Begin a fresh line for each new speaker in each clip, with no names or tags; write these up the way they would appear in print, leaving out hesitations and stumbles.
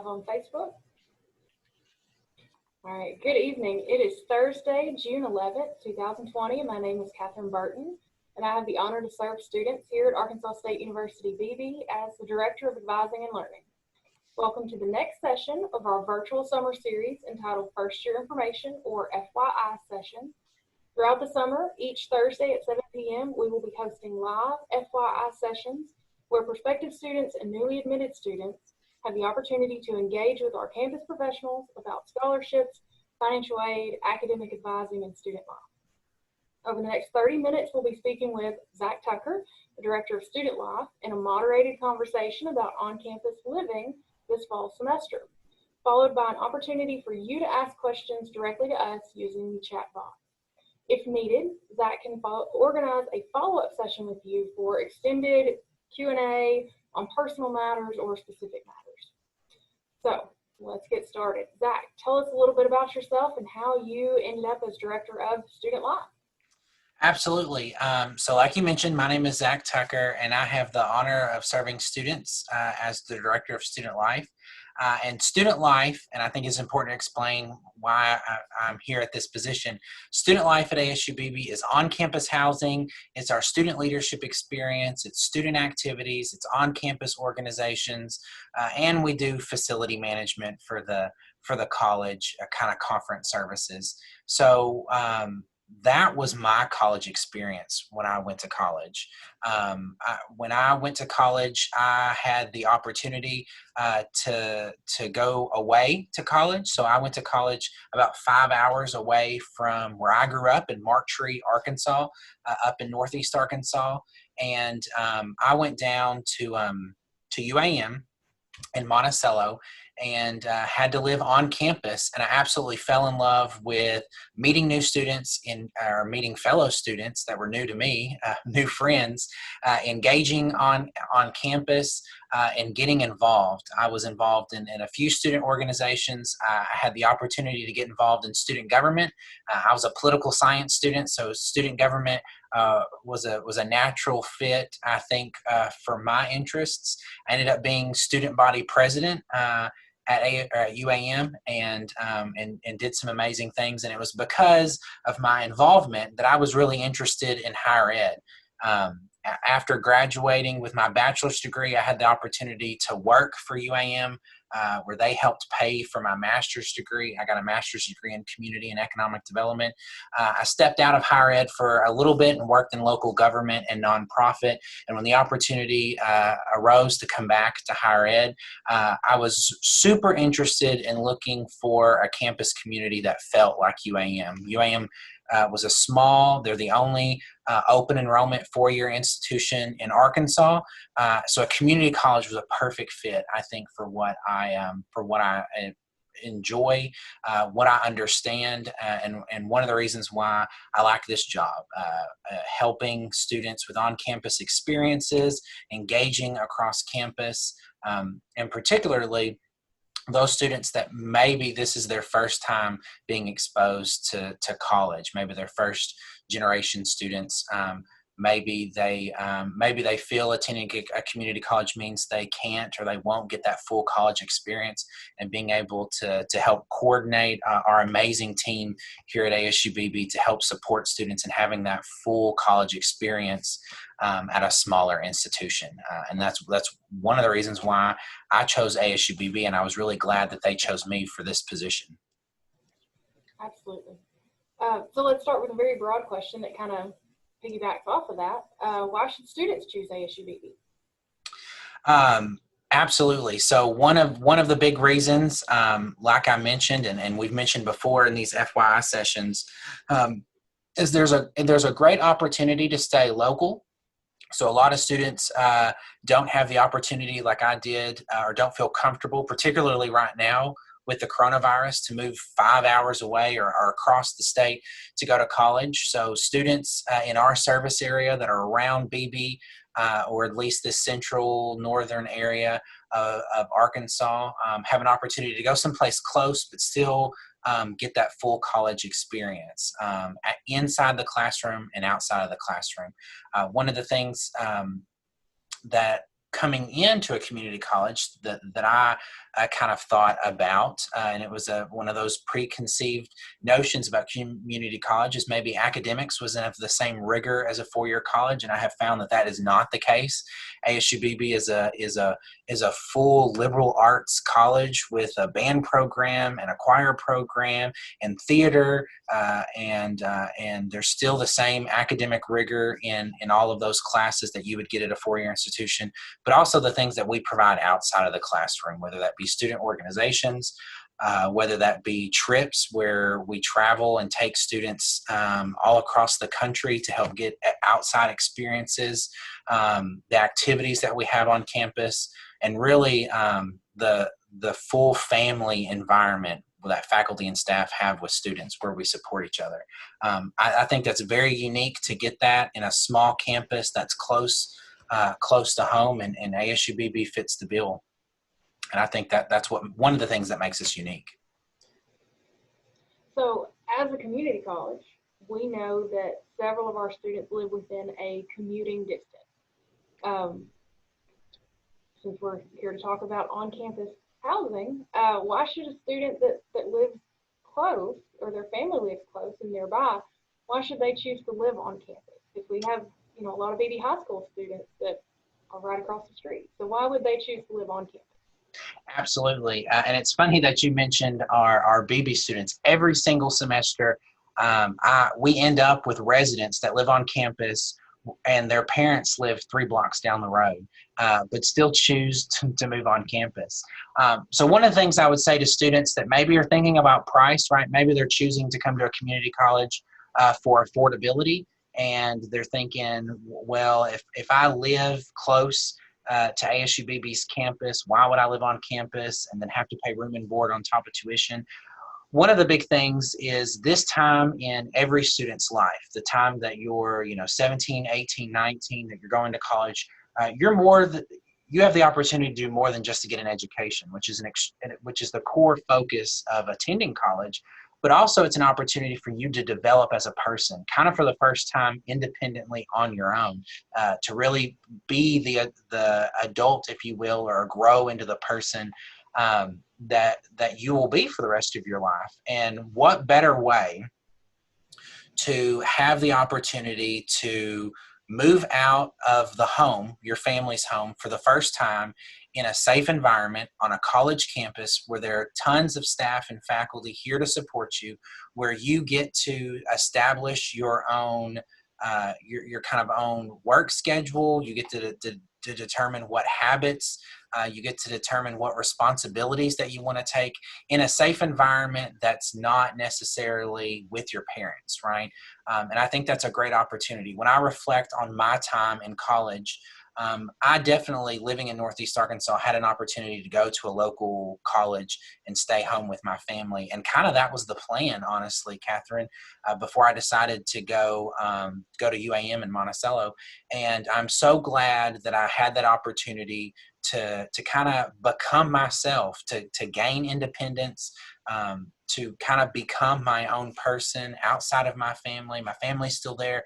live on Facebook. All right, good evening. It is Thursday, June 11th, 2020. My name is Catherine Burton, and I have the honor to serve students here at Arkansas State University Beebe as the Director of Advising and Learning. Welcome to the next session of our virtual summer series entitled First Year Information, or FYI Sessions. Throughout the summer, each Thursday at 7 p.m., we will be hosting live FYI sessions where prospective students and newly admitted students have the opportunity to engage with our campus professionals about scholarships, financial aid, academic advising, and student life. Over the next 30 minutes, we'll be speaking with Zach Tucker, the Director of Student Life, in a moderated conversation about on-campus living this fall semester, followed by an opportunity for you to ask questions directly to us using the chat box. If needed, Zach can organize a follow-up session with you for extended Q&A on personal matters or specific matters. So let's get started. Zach, tell us a little bit about yourself and how you ended up as Director of Student Life.
Absolutely. So like you mentioned, my name is Zach Tucker, and I have the honor of serving students as the Director of Student Life. And student life, and I think it's important to explain why I'm here at this position. Student life at ASU-Beebe is on-campus housing. It's our student leadership experience. It's student activities. It's on-campus organizations, and we do facility management for the college, kind of conference services. So that was my college experience when I went to college. When I went to college, I had the opportunity to go away to college. So I went to college about 5 hours away from where I grew up in Marktree, Arkansas, up in Northeast Arkansas. And I went down to UAM in Monticello and had to live on campus, and I absolutely fell in love with meeting new students or meeting fellow students that were new to me, new friends, engaging on campus and getting involved. I was involved in a few student organizations. I had the opportunity to get involved in student government. I was a political science student, so student government was a natural fit, I think, for my interests. I ended up being student body president at UAM and did some amazing things. And it was because of my involvement that I was really interested in higher ed. After graduating with my bachelor's degree, I had the opportunity to work for UAM, where they helped pay for my master's degree. I got a master's degree in community and economic development. I stepped out of higher ed for a little bit and worked in local government and nonprofit. And when the opportunity arose to come back to higher ed, I was super interested in looking for a campus community that felt like UAM. UAM was they're the only open enrollment 4-year institution in Arkansas. So a community college was a perfect fit, I think, for what I enjoy, what I understand, and one of the reasons why I like this job, helping students with on-campus experiences, engaging across campus, and particularly those students that maybe this is their first time being exposed to college, maybe they're first generation students. Maybe they feel attending a community college means they can't or they won't get that full college experience, and being able to help coordinate our amazing team here at ASU-Beebe to help support students and having that full college experience at a smaller institution. And that's one of the reasons why I chose ASU-Beebe, and I was really glad that they chose me for this position.
Absolutely. So let's start with a very broad question that kind of piggybacks off of that. Why should students choose ASU-Beebe?
Absolutely. So one of the big reasons, like I mentioned, and we've mentioned before in these FYI sessions, is there's a great opportunity to stay local. So a lot of students don't have the opportunity like I did, or don't feel comfortable, particularly right now with the coronavirus, to move 5 hours away or across the state to go to college. So students in our service area that are around Beebe, or at least the central northern area of Arkansas, have an opportunity to go someplace close but still get that full college experience inside the classroom and outside of the classroom. One of the things that coming into a community college that I kind of thought about, and it was one of those preconceived notions about community colleges. Maybe academics wasn't of the same rigor as a four-year college, and I have found that that is not the case. ASU-Beebe is a full liberal arts college with a band program and a choir program and theater, and there's still the same academic rigor in all of those classes that you would get at a four-year institution, but also the things that we provide outside of the classroom, whether that be student organizations, whether that be trips where we travel and take students all across the country to help get outside experiences, the activities that we have on campus, and really the full family environment that faculty and staff have with students where we support each other. I think that's very unique to get that in a small campus that's close to home, and ASU-Beebe fits the bill. And I think that's one of the things that makes us unique.
So as a community college, we know that several of our students live within a commuting distance. Since we're here to talk about on-campus housing, why should a student that lives close, or their family lives close and nearby, why should they choose to live on campus? If we have, a lot of Beebe High School students that are right across the street. So why would they choose to live on campus?
Absolutely. And it's funny that you mentioned our Beebe students. Every single semester, we end up with residents that live on campus and their parents live 3 blocks down the road, but still choose to move on campus. So one of the things I would say to students that maybe are thinking about price, right? Maybe they're choosing to come to a community college for affordability, and they're thinking, well, if I live close to ASU-Beebe's campus, why would I live on campus and then have to pay room and board on top of tuition? One of the big things is this time in every student's life, the time that you're 17, 18, 19, that you're going to college, you have the opportunity to do more than just to get an education, which is the core focus of attending college. But also it's an opportunity for you to develop as a person, kind of for the first time independently on your own, to really be the adult, if you will, or grow into the person that you will be for the rest of your life. And what better way to have the opportunity to move out of the home, your family's home, for the first time in a safe environment on a college campus where there are tons of staff and faculty here to support you, where you get to establish your own your kind of own work schedule. You get to determine what habits, you get to determine what responsibilities that you want to take in a safe environment that's not necessarily with your parents, right? And I think that's a great opportunity. When I reflect on my time in college, I definitely, living in Northeast Arkansas, had an opportunity to go to a local college and stay home with my family. And kind of that was the plan, honestly, Catherine, before I decided to go to UAM in Monticello. And I'm so glad that I had that opportunity to kind of become myself, to gain independence, to kind of become my own person outside of my family. My family's still there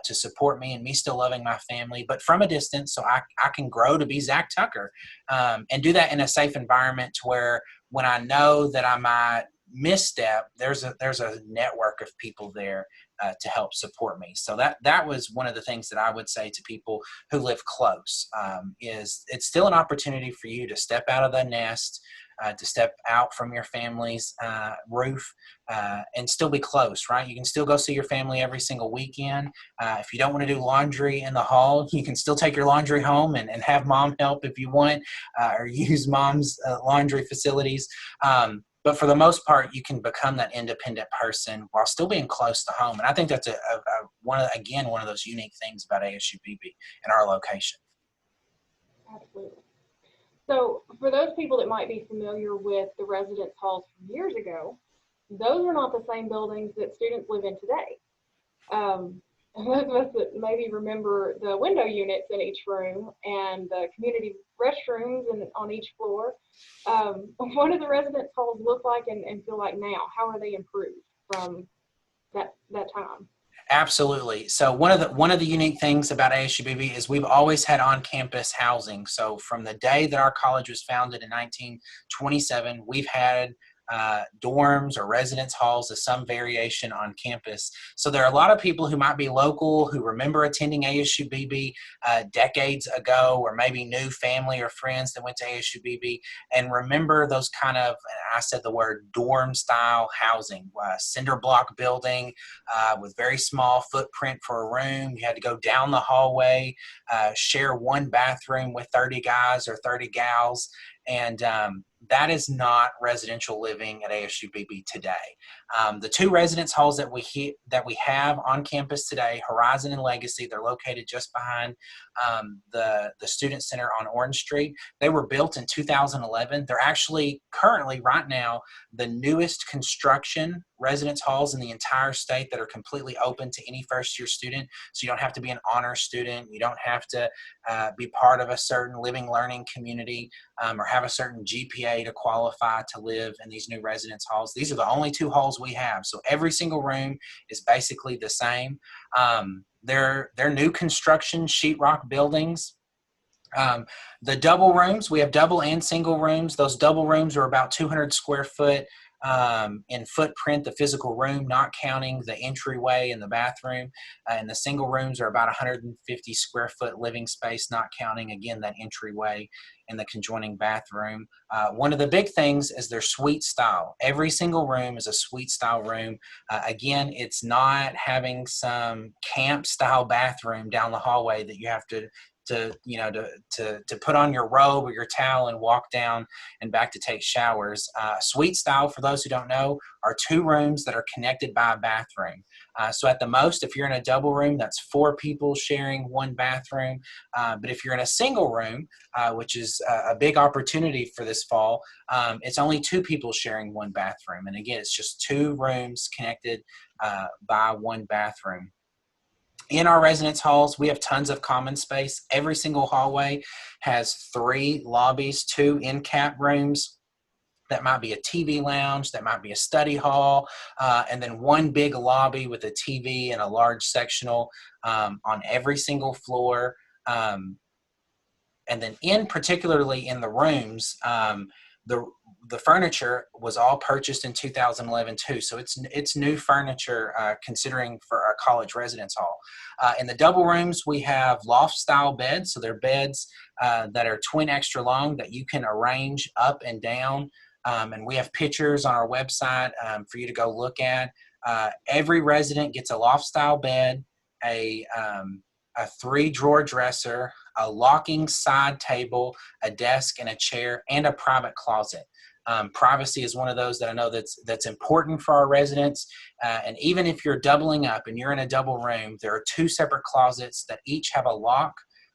to support me, and me still loving my family, but from a distance, so I can grow to be Zach Tucker, and do that in a safe environment to where when I know that I might misstep, there's a network of people there to help support me. So that was one of the things that I would say to people who live close, is it's still an opportunity for you to step out of the nest, to step out from your family's roof, and still be close, right? You can still go see your family every single weekend. If you don't want to do laundry in the hall, you can still take your laundry home and have mom help if you want, or use mom's laundry facilities. But for the most part, you can become that independent person while still being close to home. And I think that's one of those unique things about ASU-Beebe and our location.
Absolutely. So for those people that might be familiar with the residence halls from years ago, those are not the same buildings that students live in today. Those of us that maybe remember the window units in each room and the community restrooms on each floor, what do the residence halls look like and feel like now? How are they improved from that time?
Absolutely. So one of the unique things about ASU-Beebe is we've always had on-campus housing. So from the day that our college was founded in 1927, we've had dorms or residence halls of some variation on campus. So there are a lot of people who might be local who remember attending ASU-Beebe decades ago, or maybe new family or friends that went to ASU-Beebe and remember those kind of, I said the word, dorm style housing, cinder block building with very small footprint for a room. You had to go down the hallway, share one bathroom with 30 guys or 30 gals. And that is not residential living at ASU-Beebe today. The two residence halls that we have on campus today, Horizon and Legacy, they're located just behind the Student Center on Orange Street. They were built in 2011. They're actually currently, right now, the newest construction residence halls in the entire state that are completely open to any first-year student. So you don't have to be an honor student. You don't have to be part of a certain living learning community or have a certain GPA to qualify to live in these new residence halls. These are the only two halls we have. So every single room is basically the same. They're new construction sheetrock buildings. The double rooms, we have double and single rooms. Those double rooms are about 200 square foot in footprint, the physical room, not counting the entryway and the bathroom. And the single rooms are about 150 square foot living space, not counting, again, that entryway and the conjoining bathroom. One of the big things is their suite style. Every single room is a suite style room. Again, it's not having some camp style bathroom down the hallway that you have to put on your robe or your towel and walk down and back to take showers. Suite style, for those who don't know, are two rooms that are connected by a bathroom. So at the most, if you're in a double room, that's 4 people sharing one bathroom. But if you're in a single room, which is a big opportunity for this fall, it's only 2 people sharing one bathroom. And again, it's just 2 rooms connected by one bathroom. In our residence halls, we have tons of common space. Every single hallway has 3 lobbies, 2 in-cap rooms. That might be a TV lounge, that might be a study hall, and then one big lobby with a TV and a large sectional on every single floor. And then particularly in the rooms, the furniture was all purchased in 2011 too. So it's new furniture considering for a college residence hall. In the double rooms, we have loft style beds. So they're beds that are twin extra long that you can arrange up and down. And we have pictures on our website for you to go look at. Every resident gets a loft style bed, a 3-drawer dresser, a locking side table, a desk and a chair, and a private closet. Privacy is one of those that I know that's important for our residents. And even if you're doubling up and you're in a double room, there are 2 separate closets that each have a lock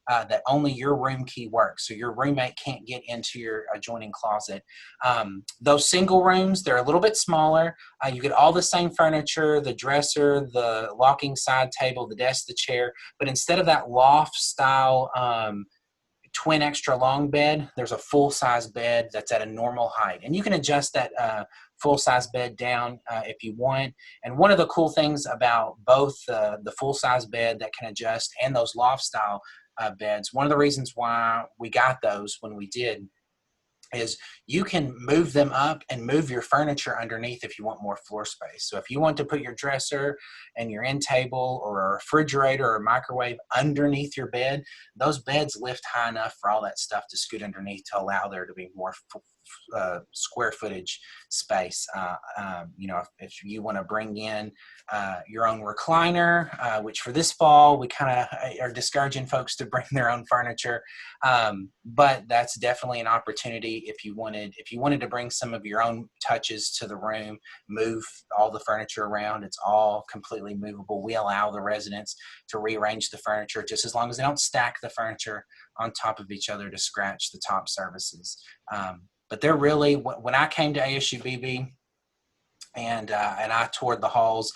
that only your room key works. So your roommate can't get into your adjoining closet. Those single rooms, they're a little bit smaller. You get all the same furniture, the dresser, the locking side table, the desk, the chair, but instead of that loft style twin extra long bed, there's a full-size bed that's at a normal height. And you can adjust that full-size bed down if you want. And one of the cool things about both the full-size bed that can adjust and those loft-style beds, one of the reasons why we got those when we did is you can move them up and move your furniture underneath if you want more floor space. So if you want to put your dresser and your end table or a refrigerator or a microwave underneath your bed, those beds lift high enough for all that stuff to scoot underneath to allow there to be more square footage space. If you want to bring in your own recliner, which for this fall we kind of are discouraging folks to bring their own furniture, but that's definitely an opportunity if you wanted to bring some of your own touches to the room, move all the furniture around. It's all completely movable. We allow the residents to rearrange the furniture just as long as they don't stack the furniture on top of each other to scratch the top surfaces. But they're really, when I came to ASU-Beebe and I toured the halls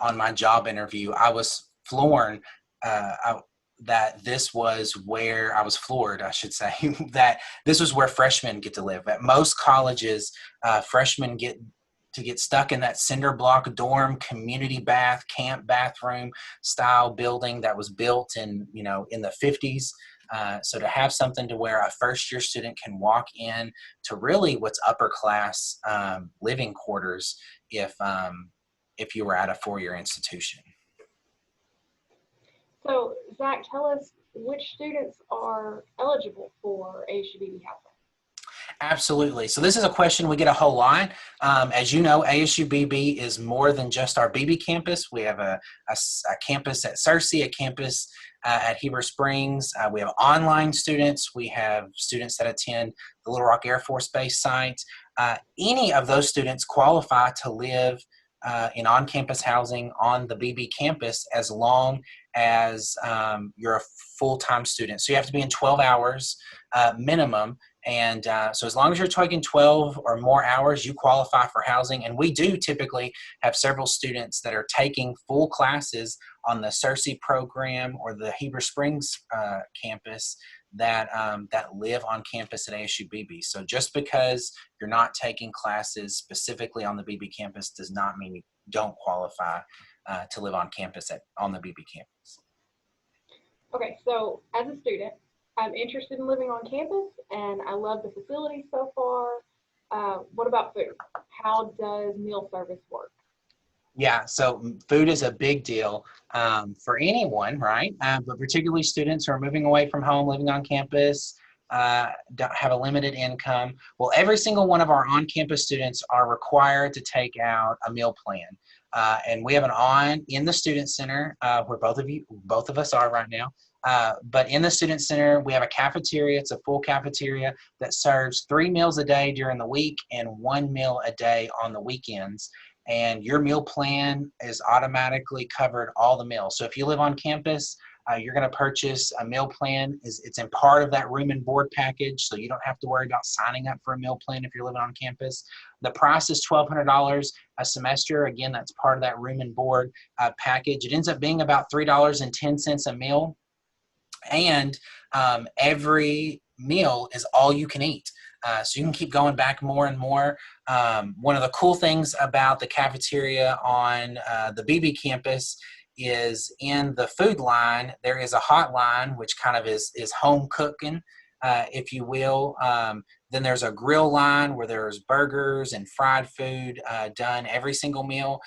on my job interview, I was floored that this was where, I was floored, I should say, that this was where freshmen get to live. At most colleges, freshmen get to get stuck in that cinder block dorm community camp bathroom style building that was built in, in the 50s. So to have something to where a first year student can walk in to really what's upper class living quarters if you were at a 4-year institution.
So Zach, tell us which students are eligible for ASU-Beebe housing.
Absolutely. So this is a question we get a whole lot. As you know, ASU-Beebe is more than just our Beebe campus. We have a campus at Searcy, a campus at Heber Springs. We have online students. We have students that attend the Little Rock Air Force Base site. Any of those students qualify to live in on-campus housing on the Beebe campus as long as you're a full-time student. So you have to be in 12 hours minimum. And so as long as you're taking 12 or more hours, you qualify for housing. And we do typically have several students that are taking full classes on the Searcy program or the Heber Springs campus that live on campus at ASU-Beebe. So just because you're not taking classes specifically on the Beebe campus does not mean you don't qualify to live on campus on the Beebe campus.
Okay, so as a student, I'm interested in living on campus, and I love the facilities so far. What about food? How does meal service work?
Yeah, so food is a big deal for anyone, right? But particularly students who are moving away from home, living on campus, don't have a limited income. Well, every single one of our on-campus students are required to take out a meal plan. And we have in the Student Center, where both of us are right now. But in the Student Center, we have a cafeteria. It's a full cafeteria that serves 3 meals a day during the week and 1 meal a day on the weekends. And your meal plan is automatically covered all the meals. So if you live on campus, you're going to purchase a meal plan. It's in part of that room and board package, so you don't have to worry about signing up for a meal plan if you're living on campus. The price is $1,200 a semester. Again, that's part of that room and board package. It ends up being about $3.10 a meal. And every meal is all you can eat. So you can keep going back more and more. One of the cool things about the cafeteria on the Beebe campus is in the food line, there is a hotline, which kind of is home cooking, if you will. Then there's a grill line where there's burgers and fried food done every single meal.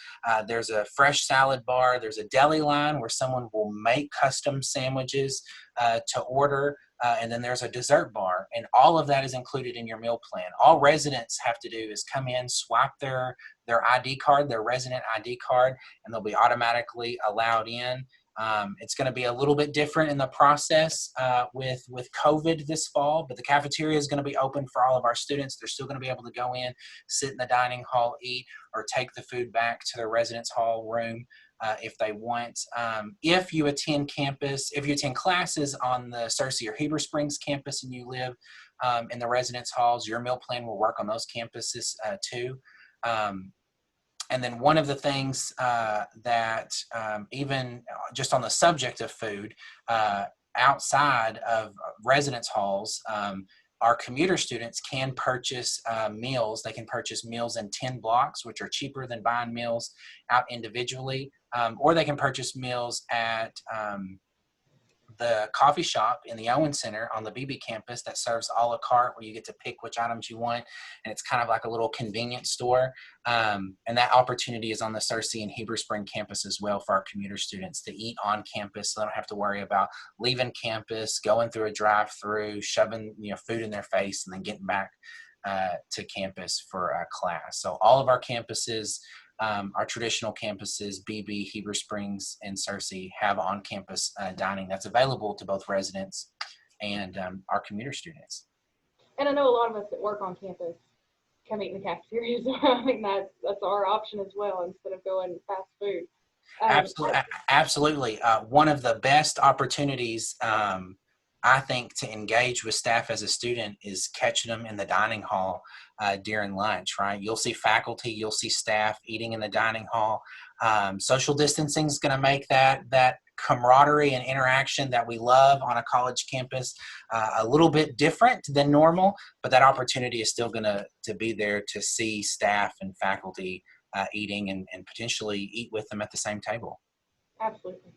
There's a fresh salad bar. There's a deli line where someone will make custom sandwiches to order. And then there's a dessert bar. And all of that is included in your meal plan. All residents have to do is come in, swipe their ID card, their resident ID card, and they'll be automatically allowed in. It's going to be a little bit different in the process with COVID this fall, but the cafeteria is going to be open for all of our students. They're still going to be able to go in, sit in the dining hall, eat, or take the food back to their residence hall room if they want. If you attend classes on the Searcy or Heber Springs campus and you live in the residence halls, your meal plan will work on those campuses too. And then one of the things that even just on the subject of food, outside of residence halls, our commuter students can purchase meals. They can purchase meals in 10 blocks, which are cheaper than buying meals out individually, or they can purchase meals at the coffee shop in the Owen Center on the Beebe campus that serves a la carte, where you get to pick which items you want, and it's kind of like a little convenience store. And that opportunity is on the Searcy and Heber Spring campus as well for our commuter students to eat on campus, so they don't have to worry about leaving campus, going through a drive-through, shoving food in their face, and then getting back to campus for a class. So all of our campuses, our traditional campuses, Beebe, Heber Springs, and Searcy, have on-campus dining that's available to both residents and our commuter students. And
I know a lot of us that work on campus come eat in the cafeteria, so I think that's our option as well instead of going fast food.
Absolutely. One of the best opportunities I think to engage with staff as a student is catching them in the dining hall during lunch, right? You'll see faculty, you'll see staff eating in the dining hall. Social distancing is going to make that camaraderie and interaction that we love on a college campus a little bit different than normal, but that opportunity is still going to be there to see staff and faculty eating and potentially eat with them at the same table.
Absolutely.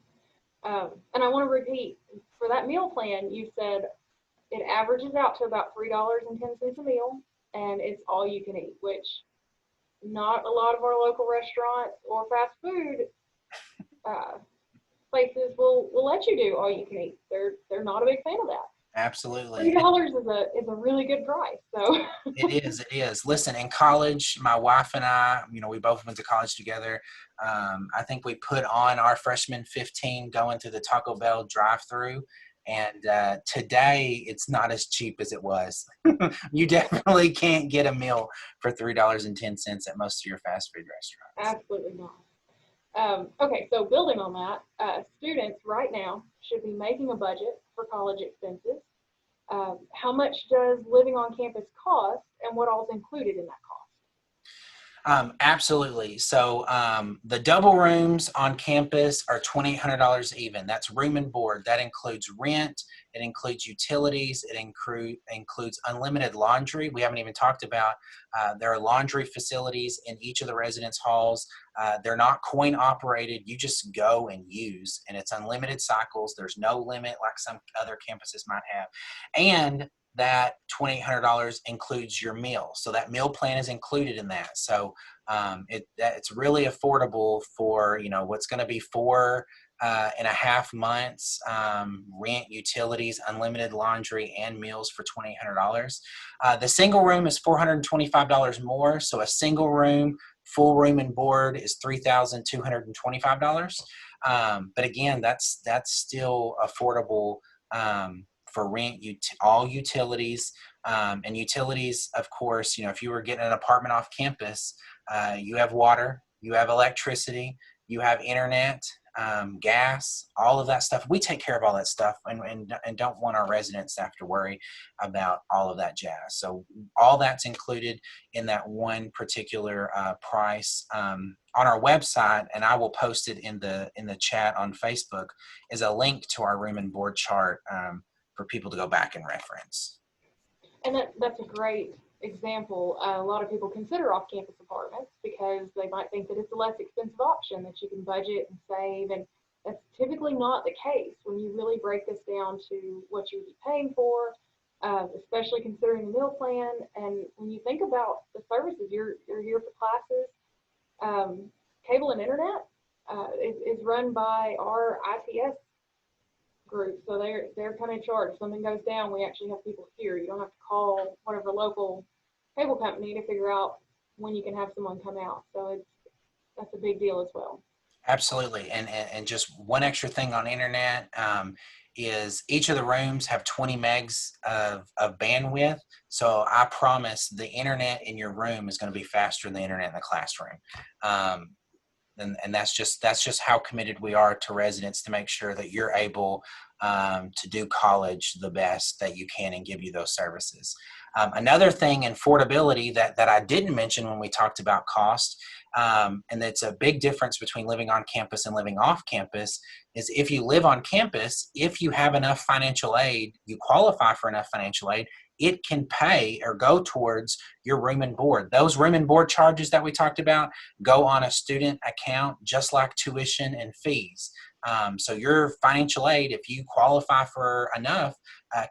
And I want to repeat, for that meal plan, you said it averages out to about $3.10 a meal, and it's all you can eat, which not a lot of our local restaurants or fast food uh, places will let you do all you can eat. They're not a big fan of that.
Absolutely.
$3 is a really good price. So
It is. It is. Listen, in college, my wife and I, we both went to college together. I think we put on our freshman 15 going through the Taco Bell drive-through. And today, it's not as cheap as it was. You definitely can't get a meal for $3.10 at most of your fast food restaurants.
absolutely not. Okay, so building on that, students right now should be making a budget for college expenses. How much does living on campus cost, and what all is included in that cost?
Absolutely. So the double rooms on campus are $2,800 even. That's room and board. That includes rent. It includes utilities. It includes unlimited laundry. We haven't even talked about there are laundry facilities in each of the residence halls. They're not coin operated. You just go and use, and it's unlimited cycles. There's no limit like some other campuses might have. And that $2,800 includes your meal. So that meal plan is included in that. So it's really affordable for, what's going to be 4.5 months, rent, utilities, unlimited laundry, and meals for $2,800. The single room is $425 more. So a single room, full room and board is $3,225. But again, that's still affordable for rent, all utilities, and utilities, of course, if you were getting an apartment off campus, you have water, you have electricity, you have internet, gas, all of that stuff. We take care of all that stuff and don't want our residents to have to worry about all of that jazz. So all that's included in that one particular price. On our website, and I will post it in the chat on Facebook, is a link to our room and board chart for people to go back and reference.
And that's a great example. A lot of people consider off-campus apartments because they might think that it's a less expensive option, that you can budget and save, and that's typically not the case when you really break this down to what you would be paying for, especially considering the meal plan. And when you think about the services, you're here for classes. Cable and internet is run by our ITS group, so they're kind of in charge. If something goes down, we actually have people here. You don't have to call whatever local cable company to figure out when you can have someone come out. So that's a big deal as well.
Absolutely. And just one extra thing on internet is each of the rooms have 20 megs of bandwidth. So I promise the internet in your room is going to be faster than the internet in the classroom. And that's just how committed we are to residents to make sure that you're able to do college the best that you can and give you those services. Another thing in affordability that I didn't mention when we talked about cost, and it's a big difference between living on campus and living off campus, is if you live on campus, if you have enough financial aid, you qualify for enough financial aid, it can pay or go towards your room and board. Those room and board charges that we talked about go on a student account just like tuition and fees. So your financial aid, if you qualify for enough,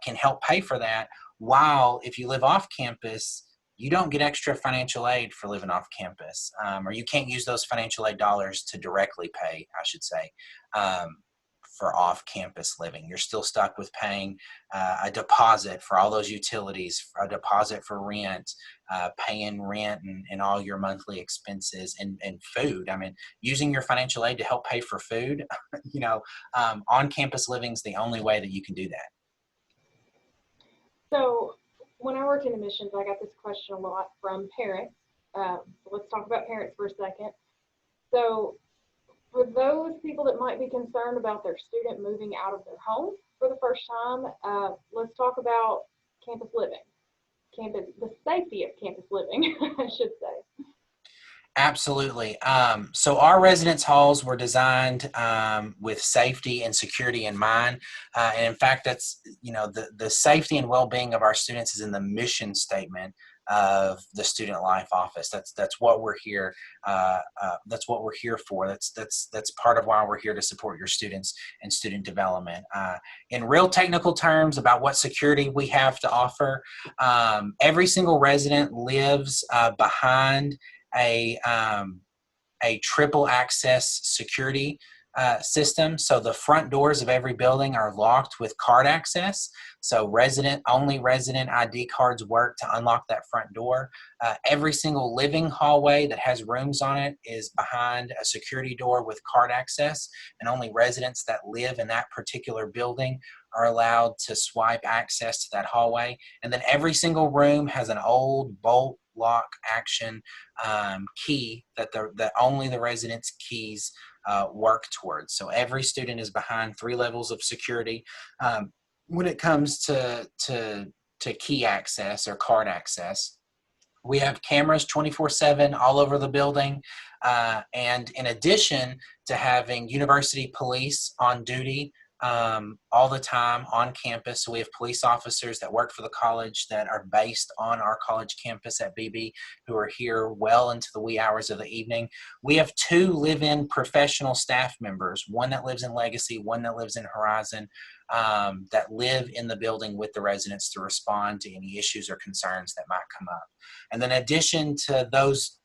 can help pay for that. While if you live off campus, you don't get extra financial aid for living off campus, or you can't use those financial aid dollars to directly pay, I should say, for off-campus living. You're still stuck with paying a deposit for all those utilities, a deposit for rent, paying rent and all your monthly expenses and food. I mean, using your financial aid to help pay for food, on-campus living is the only way that you can do that.
So when I worked in admissions, I got this question a lot from parents. So let's talk about parents for a second. So for those people that might be concerned about their student moving out of their home, for the first time, let's talk about campus living, the safety of campus living, I should say.
Absolutely. So our residence halls were designed with safety and security in mind. And in fact, that's, the safety and well-being of our students is in the mission statement of the Student Life Office. That's what we're here. That's what we're here for. That's part of why we're here, to support your students and student development. In real technical terms about what security we have to offer, every single resident lives behind a triple access security system. So the front doors of every building are locked with card access. So only resident ID cards work to unlock that front door. Every single living hallway that has rooms on it is behind a security door with card access, and only residents that live in that particular building are allowed to swipe access to that hallway. And then every single room has an old bolt lock action key that only the residents' keys work towards. So every student is behind 3 levels of security. When it comes to key access or card access, we have cameras 24/7 all over the building. And in addition to having university police on duty all the time on campus, so we have police officers that work for the college that are based on our college campus at Beebe, who are here well into the wee hours of the evening. We have 2 live-in professional staff members, one that lives in Legacy, one that lives in Horizon, that live in the building with the residents to respond to any issues or concerns that might come up. And then in addition to those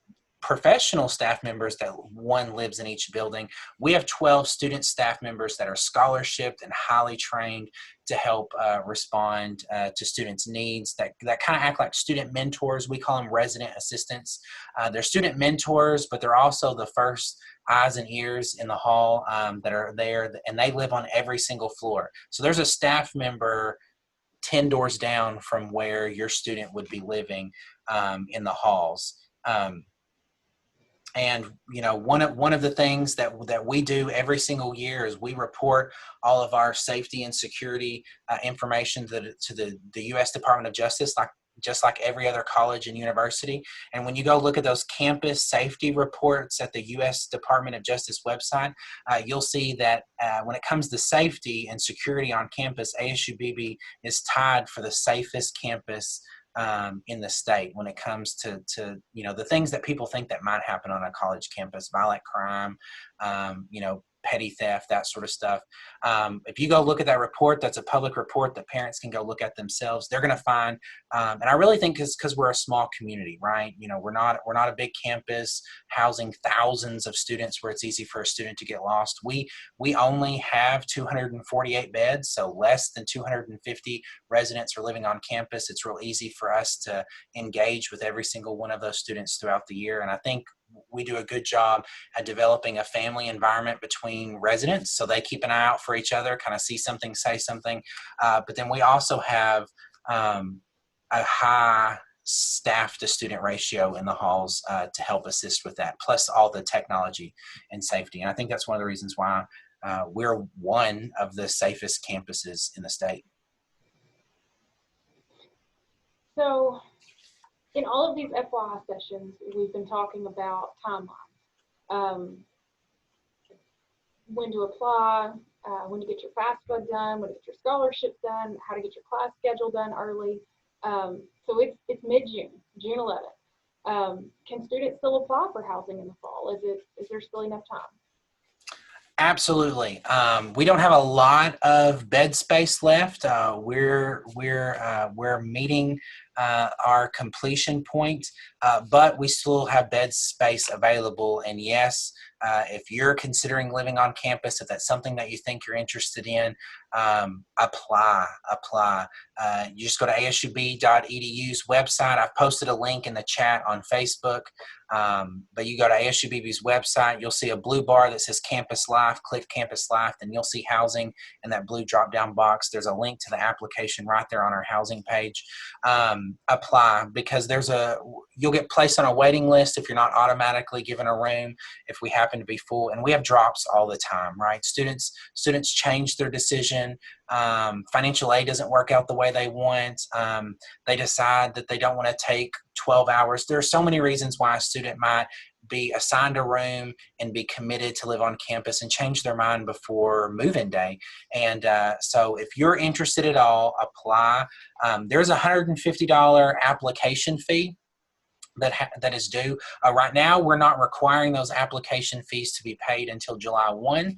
professional staff members that one lives in each building, we have 12 student staff members that are scholarshiped and highly trained to help respond to students' needs, that kind of act like student mentors. We call them resident assistants. They're student mentors, but they're also the first eyes and ears in the hall that are there, and they live on every single floor. So there's a staff member 10 doors down from where your student would be living in the halls. And one of the things that we do every single year is we report all of our safety and security information to the U.S. Department of Justice, just like every other college and university. And when you go look at those campus safety reports at the U.S. Department of Justice website, you'll see that when it comes to safety and security on campus, ASU-Beebe is tied for the safest campus in the state when it comes to the things that people think that might happen on a college campus: violent crime, petty theft, that sort of stuff. If you go look at that report, that's a public report that parents can go look at themselves. They're going to find, and I really think it's because we're a small community, right? We're not a big campus housing thousands of students where it's easy for a student to get lost. We only have 248 beds, so less than 250 residents are living on campus. It's real easy for us to engage with every single one of those students throughout the year. And I think we do a good job at developing a family environment between residents, so they keep an eye out for each other, kind of see something, say something. But then we also have a high staff to student ratio in the halls to help assist with that, plus all the technology and safety. And I think that's one of the reasons why we're one of the safest campuses in the state.
So in all of these FYI sessions, we've been talking about timelines. When to apply, when to get your FAFSA done, when to get your scholarship done, how to get your class schedule done early. So it's mid-June, June 11th. Can students still apply for housing in the fall? Is there still enough time?
Absolutely. We don't have a lot of bed space left. We're meeting our completion point, but we still have bed space available. And yes, if you're considering living on campus, if that's something that you think you're interested in, apply. You just go to asub.edu's website. I've posted a link in the chat on Facebook. But you go to ASU-Beebe's website, you'll see a blue bar that says Campus Life. Click Campus Life, then you'll see housing in that blue drop-down box. There's a link to the application right there on our housing page. Apply, because you'll get placed on a waiting list if you're not automatically given a room if we happen to be full. And we have drops all the time, right? Students change their decision financial aid doesn't work out the way they want, they decide that they don't want to take 12 hours. There are so many reasons why a student might be assigned a room and be committed to live on campus and change their mind before move-in day. And so if you're interested at all, apply. There's a $150 application fee that is due. Right now, we're not requiring those application fees to be paid until July 1.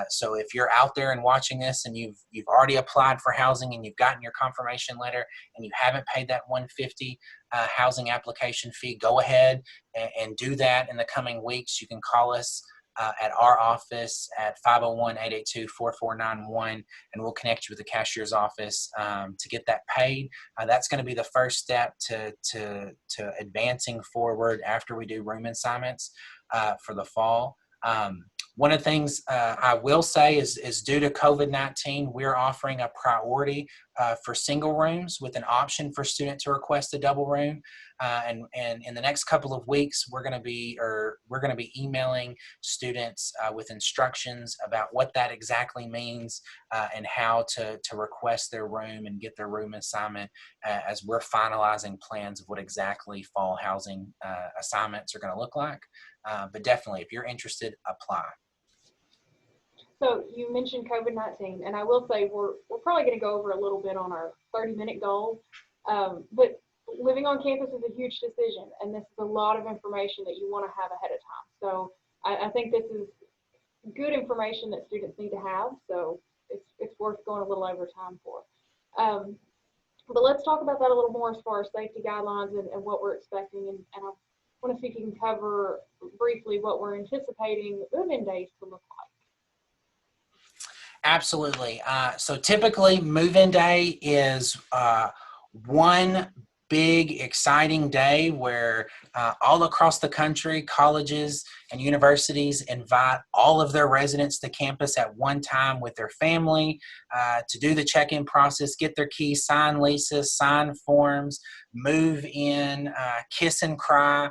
So if you're out there and watching this and you've already applied for housing and you've gotten your confirmation letter and you haven't paid that $150 housing application fee, go ahead and do that in the coming weeks. You can call us at our office at 501-882-4491, and we'll connect you with the cashier's office to get that paid. That's going to be the first step to advancing forward after we do room assignments for the fall. One of the things I will say is due to COVID-19, we're offering a priority for single rooms with an option for students to request a double room. And in the next couple of weeks, we're going to be emailing students with instructions about what that exactly means and how to request their room and get their room assignment as we're finalizing plans of what exactly fall housing assignments are going to look like. But definitely, if you're interested, apply.
So you mentioned COVID-19, and I will say we're probably going to go over a little bit on our 30-minute goal. But living on campus is a huge decision, and this is a lot of information that you want to have ahead of time. So I think this is good information that students need to have. So it's worth going a little over time for. But let's talk about that a little more as far as safety guidelines and what we're expecting. And I want to see if you can cover briefly what we're anticipating move-in days to look like.
Absolutely. So typically move-in day is one big exciting day where all across the country, colleges and universities invite all of their residents to campus at one time with their family to do the check-in process, get their keys, sign leases, sign forms, move in, kiss and cry.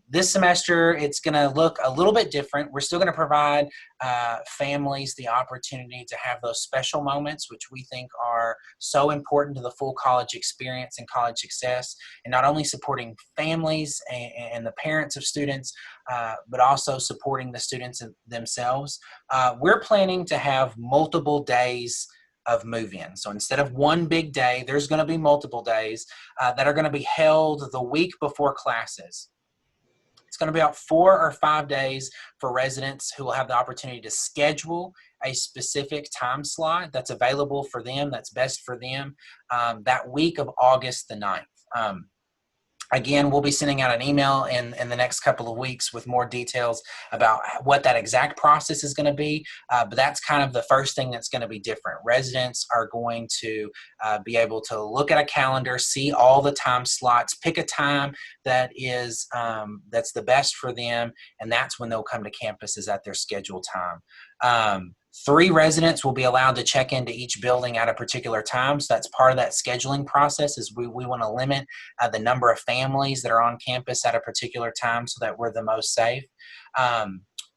This semester, it's going to look a little bit different. We're still going to provide families the opportunity to have those special moments, which we think are so important to the full college experience and college success, and not only supporting families and the parents of students, but also supporting the students themselves. We're planning to have multiple days of move-in. So instead of one big day, there's going to be multiple days that are going to be held the week before classes. It's going to be about 4 or 5 days for residents who will have the opportunity to schedule a specific time slot that's available for them, that's best for them, that week of August the 9th. Again, we'll be sending out an email in the next couple of weeks with more details about what that exact process is going to be. But that's kind of the first thing that's going to be different. Residents are going to be able to look at a calendar, see all the time slots, pick a time that is that's the best for them, and that's when they'll come to campus is at their scheduled time. 3 residents will be allowed to check into each building at a particular time. So that's part of that scheduling process is we want to limit the number of families that are on campus at a particular time so that we're the most safe.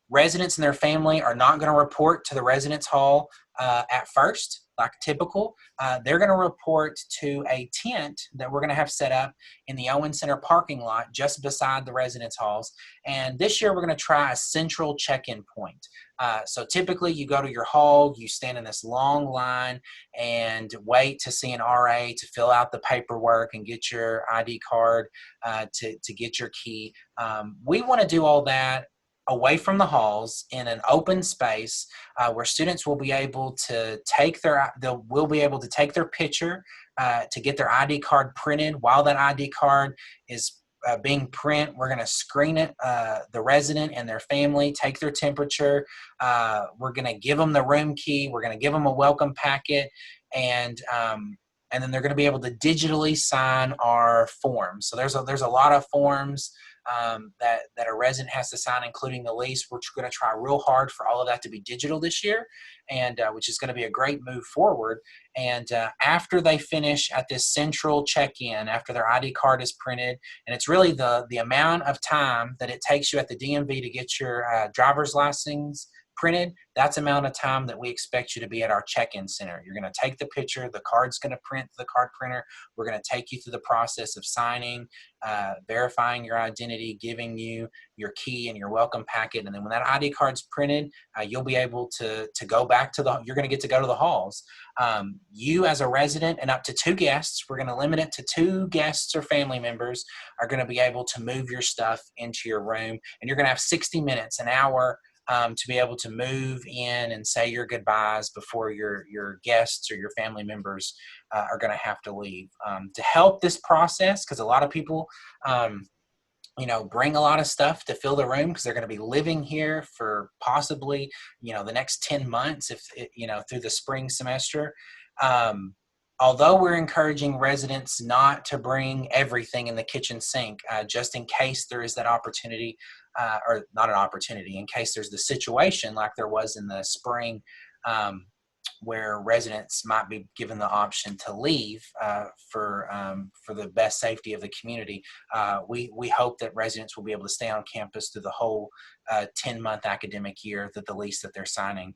Residents and their family are not going to report to the residence hall at first, like typical. They're going to report to a tent that we're going to have set up in the Owen Center parking lot just beside the residence halls. And this year we're going to try a central check-in point. So typically you go to your hall, you stand in this long line and wait to see an RA to fill out the paperwork and get your ID card to get your key. We want to do all that away from the halls in an open space where students will be able to take their picture to get their ID card printed. While that ID card is being print, we're going to screen it, the resident and their family, take their temperature. We're going to give them the room key. We're going to give them a welcome packet, and then they're going to be able to digitally sign our forms. So there's a lot of forms that a resident has to sign, including the lease. We're going to try real hard for all of that to be digital this year, and which is going to be a great move forward. And after they finish at this central check-in, after their ID card is printed, and it's really the amount of time that it takes you at the DMV to get your driver's license printed, that's the amount of time that we expect you to be at our check-in center. You're going to take the picture, the card's going to print to the card printer. We're going to take you through the process of signing, verifying your identity, giving you your key and your welcome packet. And then when that ID card's printed, you'll be able to go back to you're going to get to go to the halls. You as a resident and up to 2 guests, we're going to limit it to 2 guests or family members, are going to be able to move your stuff into your room. And you're going to have 60 minutes, an hour, to be able to move in and say your goodbyes before your guests or your family members are going to have to leave. To help this process, because a lot of people bring a lot of stuff to fill the room because they're going to be living here for possibly, the next 10 months, through the spring semester. Although we're encouraging residents not to bring everything in the kitchen sink, just in case there is that opportunity, or not an opportunity, in case there's the situation like there was in the spring, where residents might be given the option to leave for the best safety of the community. We hope that residents will be able to stay on campus through the whole 10-month academic year, that the lease that they're signing.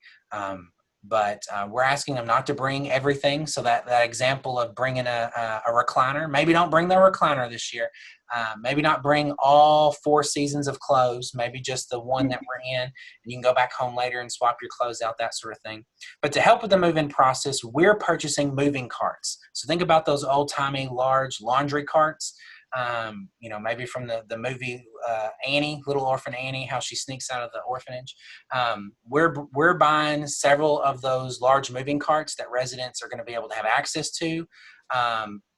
But we're asking them not to bring everything. So that example of bringing a recliner, maybe don't bring the recliner this year. Maybe not bring all 4 seasons of clothes, maybe just the one that we're in, and you can go back home later and swap your clothes out, that sort of thing. But to help with the move-in process, we're purchasing moving carts. So think about those old-timey large laundry carts. Maybe from the movie Annie, Little Orphan Annie, how she sneaks out of the orphanage. We're buying several of those large moving carts that residents are going to be able to have access to,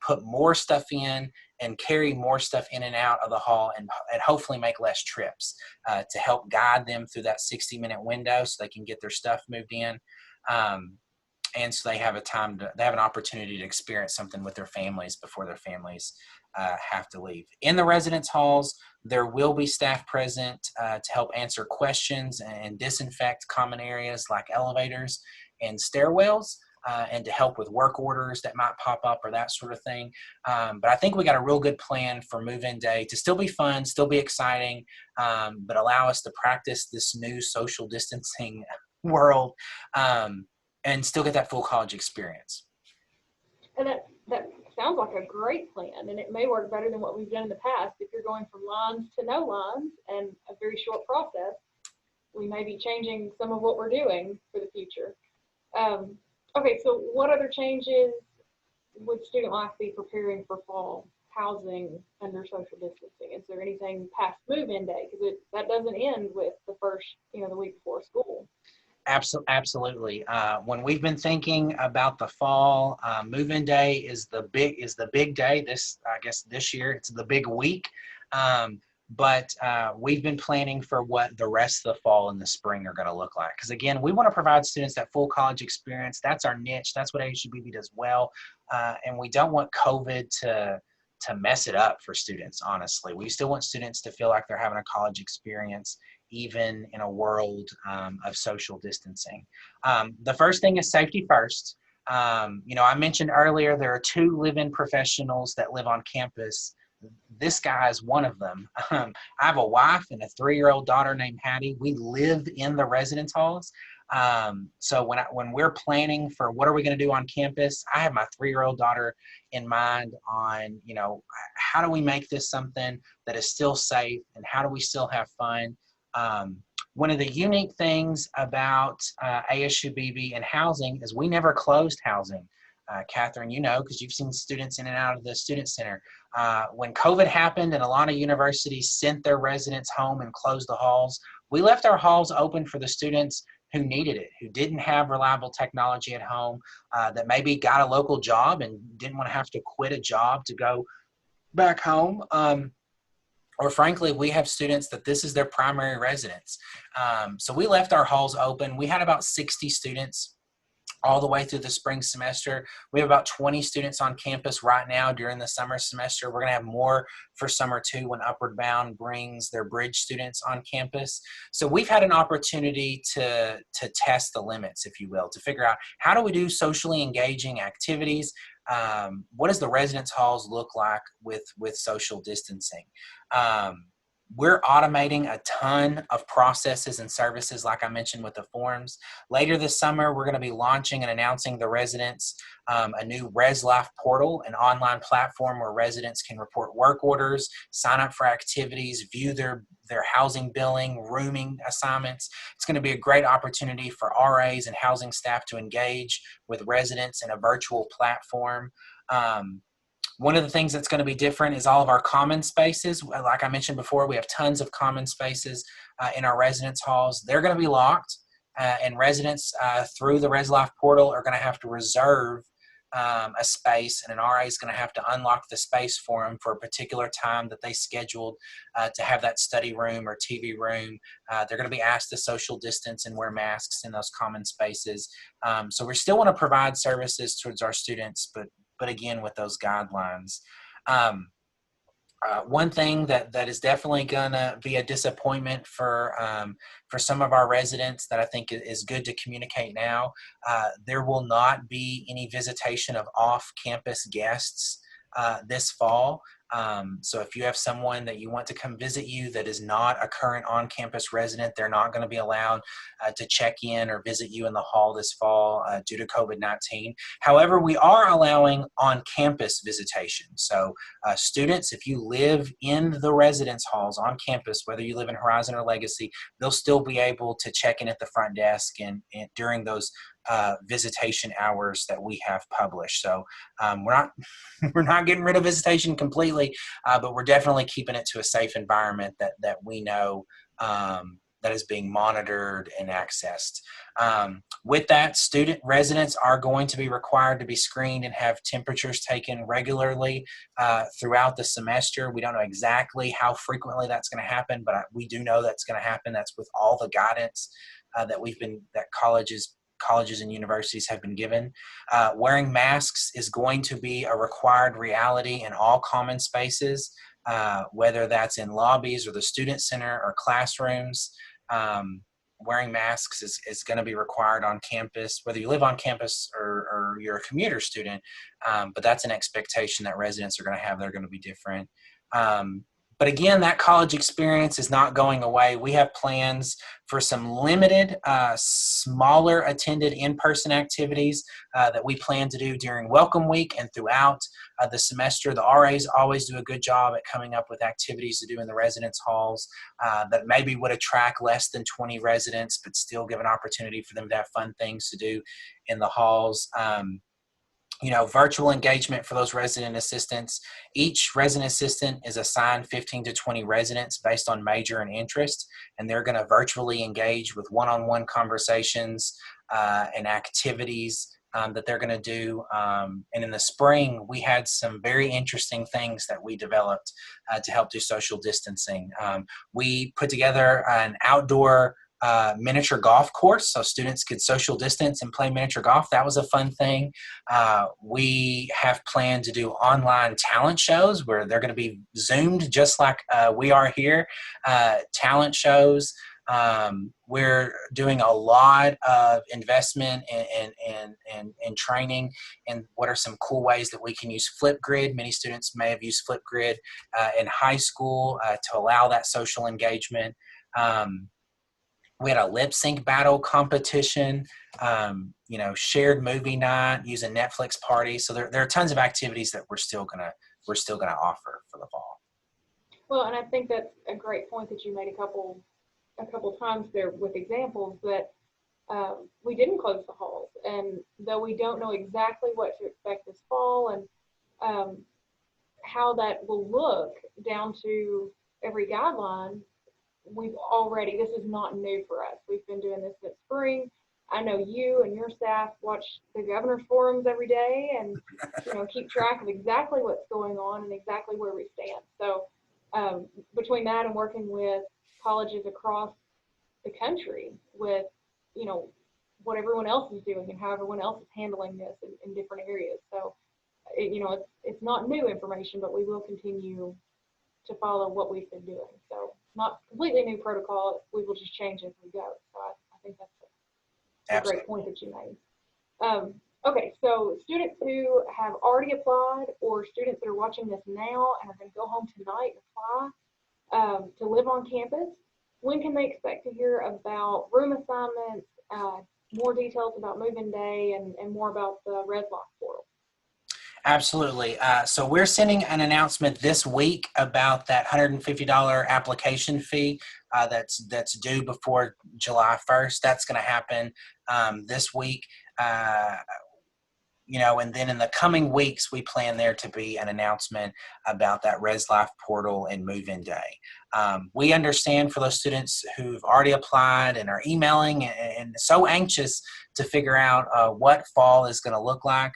put more stuff in, and carry more stuff in and out of the hall, and hopefully make less trips to help guide them through that 60-minute window so they can get their stuff moved in. And so they have an opportunity to experience something with their families before their families have to leave. In the residence halls, there will be staff present to help answer questions and disinfect common areas like elevators and stairwells, and to help with work orders that might pop up or that sort of thing. But I think we got a real good plan for move-in day to still be fun, still be exciting, but allow us to practice this new social distancing world, and still get that full college experience.
And that sounds like a great plan, and it may work better than what we've done in the past. If you're going from lines to no lines and a very short process, we may be changing some of what we're doing for the future. Okay, so what other changes would Student Life be preparing for fall housing under social distancing? Is there anything past move-in day? Because that doesn't end with the first, the week before school.
Absolutely. When we've been thinking about the fall, move-in day is the big day. This year it's the big week. But we've been planning for what the rest of the fall and the spring are going to look like. Because again, we want to provide students that full college experience. That's our niche. That's what ASU-Beebe does well. And we don't want COVID to mess it up for students, honestly. We still want students to feel like they're having a college experience, even in a world of social distancing. The first thing is safety first. I mentioned earlier there are 2 live-in professionals that live on campus. This guy is one of them. I have a wife and a 3-year-old daughter named Hattie. We live in the residence halls. So when we're planning for what are we going to do on campus, I have my 3-year-old daughter in mind on, how do we make this something that is still safe, and how do we still have fun? One of the unique things about ASU-Beebe and housing is we never closed housing. Catherine, because you've seen students in and out of the student center. When COVID happened and a lot of universities sent their residents home and closed the halls, we left our halls open for the students who needed it, who didn't have reliable technology at home, that maybe got a local job and didn't want to have to quit a job to go back home. Or frankly, we have students that this is their primary residence. So we left our halls open. We had about 60 students all the way through the spring semester. We have about 20 students on campus right now during the summer semester. We're going to have more for summer too when Upward Bound brings their bridge students on campus. So we've had an opportunity to test the limits, if you will, to figure out how do we do socially engaging activities. What does the residence halls look like with social distancing? We're automating a ton of processes and services, like I mentioned with the forms. Later this summer, we're going to be launching and announcing the residents a new ResLife portal, an online platform where residents can report work orders, sign up for activities, view their housing billing, rooming assignments. It's going to be a great opportunity for RAs and housing staff to engage with residents in a virtual platform. One of the things that's going to be different is all of our common spaces. Like I mentioned before, we have tons of common spaces in our residence halls. They're going to be locked, and residents through the ResLife portal are going to have to reserve a space, and an RA is going to have to unlock the space for them for a particular time that they scheduled to have that study room or TV room. They're going to be asked to social distance and wear masks in those common spaces. So we still want to provide services towards our students, but again, with those guidelines. One thing that is definitely gonna be a disappointment for some of our residents that I think is good to communicate now, there will not be any visitation of off-campus guests this fall. So if you have someone that you want to come visit you that is not a current on-campus resident, they're not going to be allowed to check in or visit you in the hall this fall due to COVID-19. However, we are allowing on-campus visitation. So students, if you live in the residence halls on campus, whether you live in Horizon or Legacy, they'll still be able to check in at the front desk and during those visitation hours that we have published. So we're not getting rid of visitation completely, but we're definitely keeping it to a safe environment that we know that is being monitored and accessed. With that, student residents are going to be required to be screened and have temperatures taken regularly throughout the semester. We don't know exactly how frequently that's going to happen, but we do know that's going to happen. That's with all the guidance that colleges and universities have been given. Wearing masks is going to be a required reality in all common spaces, whether that's in lobbies or the student center or classrooms. Wearing masks is going to be required on campus, whether you live on campus or you're a commuter student, but that's an expectation that residents are going to have. They're going to be different. But again, that college experience is not going away. We have plans for some limited, smaller attended in-person activities that we plan to do during Welcome Week and throughout the semester. The RAs always do a good job at coming up with activities to do in the residence halls that maybe would attract less than 20 residents, but still give an opportunity for them to have fun things to do in the halls. Virtual engagement for those resident assistants. Each resident assistant is assigned 15 to 20 residents based on major and interest, and they're going to virtually engage with one-on-one conversations and activities that they're going to do. And in the spring, we had some very interesting things that we developed to help do social distancing. We put together an outdoor miniature golf course so students could social distance and play miniature golf. That was a fun thing. We have planned to do online talent shows where they're going to be Zoomed just like we are here. Talent shows. We're doing a lot of investment and training and what are some cool ways that we can use Flipgrid. Many students may have used Flipgrid in high school to allow that social engagement. We had a lip sync battle competition, shared movie night, using Netflix party. So there are tons of activities that we're still gonna offer for the fall.
Well, and I think that's a great point that you made a couple times there with examples that we didn't close the halls, and though we don't know exactly what to expect this fall and how that will look down to every guideline, this is not new for us. We've been doing this since spring. I know you and your staff watch the governor's forums every day and keep track of exactly what's going on and exactly where we stand. So between that and working with colleges across the country with what everyone else is doing and how everyone else is handling this in different areas. So it's not new information, but we will continue to follow what we've been doing. So not completely new protocol. We will just change as we go. So I think that's a great point that you made. Okay, so students who have already applied or students that are watching this now and are going to go home tonight and apply, to live on campus? When can they expect to hear about room assignments, more details about move-in day, and more about the Red Loft portal?
Absolutely. So we're sending an announcement this week about that $150 application fee that's due before July 1st. That's going to happen this week. And then in the coming weeks, we plan there to be an announcement about that Res Life portal and move-in day. We understand for those students who've already applied and are emailing and so anxious to figure out what fall is going to look like.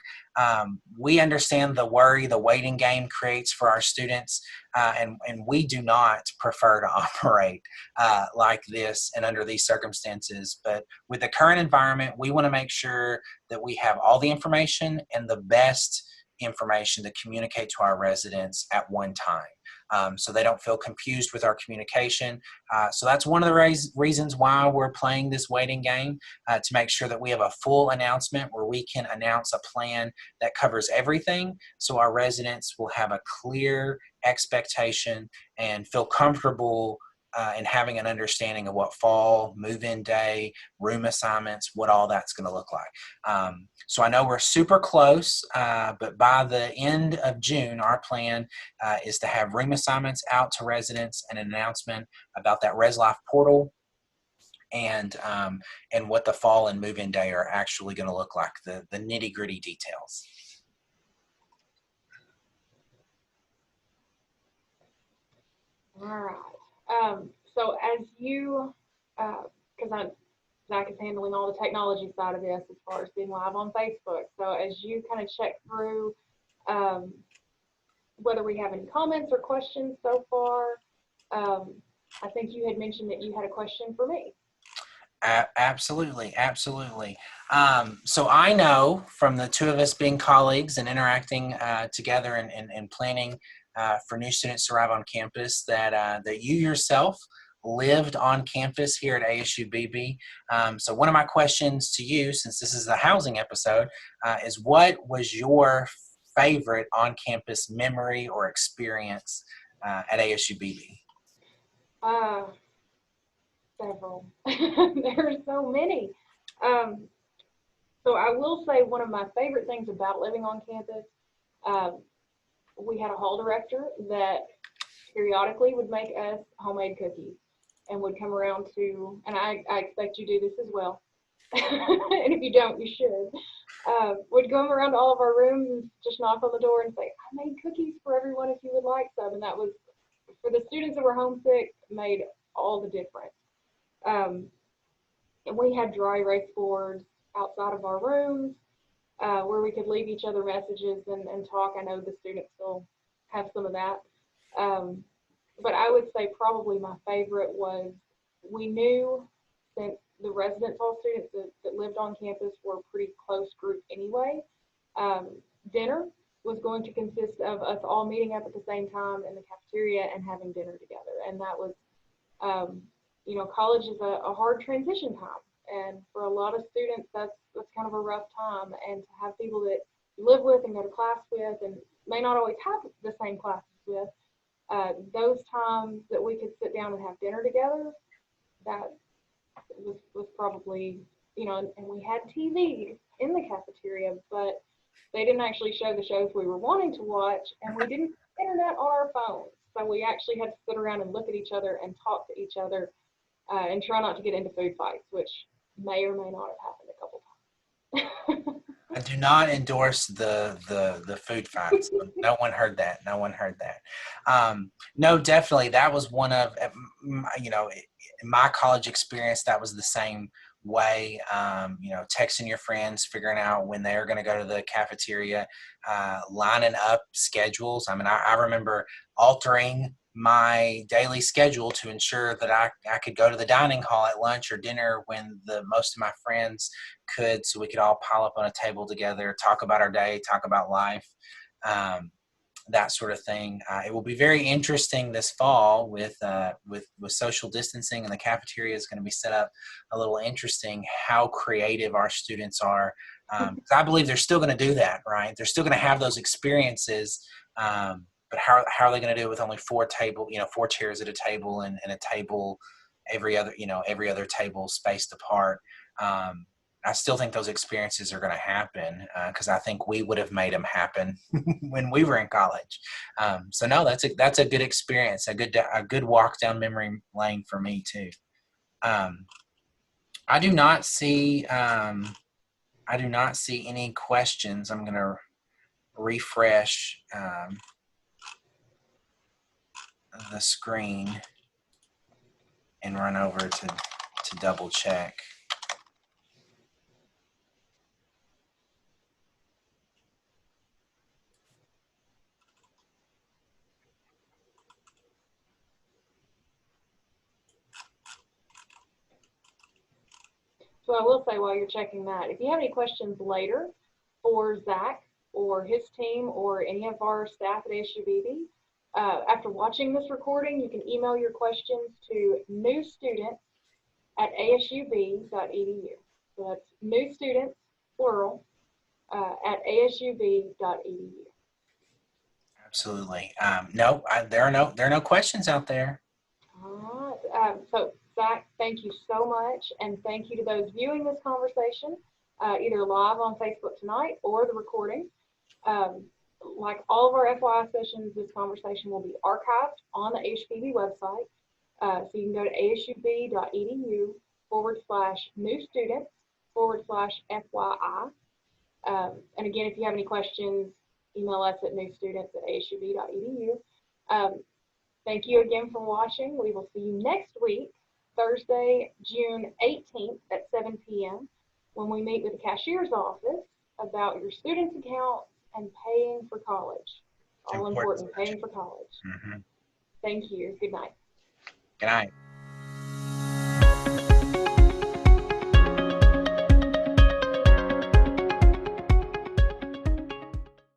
We understand the worry the waiting game creates for our students, and we do not prefer to operate like this and under these circumstances. But with the current environment, we want to make sure that we have all the information and the best information to communicate to our residents at one time, so they don't feel confused with our communication. So that's one of the reasons why we're playing this waiting game, to make sure that we have a full announcement where we can announce a plan that covers everything, so our residents will have a clear expectation and feel comfortable in having an understanding of what fall, move-in day, room assignments, what all that's going to look like. So I know we're super close, but by the end of June, our plan is to have room assignments out to residents and an announcement about that Res Life portal and what the fall and move-in day are actually going to look like, the nitty-gritty details.
All right. So as you, because Zach is handling all the technology side of this as far as being live on Facebook. So as you kind of check through whether we have any comments or questions so far, I think you had mentioned that you had a question for me.
Absolutely. So I know from the two of us being colleagues and interacting together and planning for new students to arrive on campus that you yourself lived on campus here at ASU-Beebe. So one of my questions to you, since this is a housing episode, is what was your favorite on-campus memory or experience at ASU-Beebe?
Several. There are so many. So I will say one of my favorite things about living on campus, we had a hall director that periodically would make us homemade cookies and would come around to, and I expect you do this as well, and if you don't, you should, would come around to all of our rooms and just knock on the door and say, I made cookies for everyone if you would like some. And that was, for the students that were homesick, made all the difference. And we had dry erase boards outside of our rooms where we could leave each other messages and talk. I know the students still have some of that. But I would say probably my favorite was, we knew, since the residence hall students that lived on campus were a pretty close group anyway, dinner was going to consist of us all meeting up at the same time in the cafeteria and having dinner together. And that was, college is a hard transition time. And for a lot of students, that's kind of a rough time. And to have people that you live with and go to class with and may not always have the same classes with, those times that we could sit down and have dinner together, that was probably, and we had TV in the cafeteria, but they didn't actually show the shows we were wanting to watch, and we didn't have internet on our phones. So we actually had to sit around and look at each other and talk to each other and try not to get into food fights, which may or may not have happened a couple times.
I do not endorse the food fights. No one heard that. No, definitely. That was one of, in my college experience, that was the same way. Texting your friends, figuring out when they're going to go to the cafeteria, lining up schedules. I mean, I remember altering my daily schedule to ensure that I could go to the dining hall at lunch or dinner when most of my friends could, so we could all pile up on a table together, talk about our day, talk about life, that sort of thing. It will be very interesting this fall with social distancing, and the cafeteria is going to be set up a little interesting, how creative our students are. I believe they're still going to do that, right? They're still going to have those experiences, but how are they going to do it with only four chairs at a table and a table every other table spaced apart? I still think those experiences are going to happen because I think we would have made them happen when we were in college. So no, that's a good experience, a good walk down memory lane for me too. I do not see any questions. I'm going to refresh the screen and run over to double check.
So I will say while you're checking that, if you have any questions later for Zach or his team or any of our staff at ASU-Beebe, after watching this recording, you can email your questions to newstudents@asub.edu. So that's new students, plural, at asub.edu.
Absolutely. No, there are no questions out there.
All right. So Zach, thank you so much, and thank you to those viewing this conversation, either live on Facebook tonight or the recording. Like all of our FYI sessions, this conversation will be archived on the ASU-Beebe website. So you can go to asub.edu/new students/FYI. And again, if you have any questions, email us at newstudents@asub.edu. Thank you again for watching. We will see you next week, Thursday, June 18th at 7 p.m. when we meet with the cashier's office about your student's account and paying for college. All important, paying for college.
Mm-hmm.
Thank you. Good night.
Good night.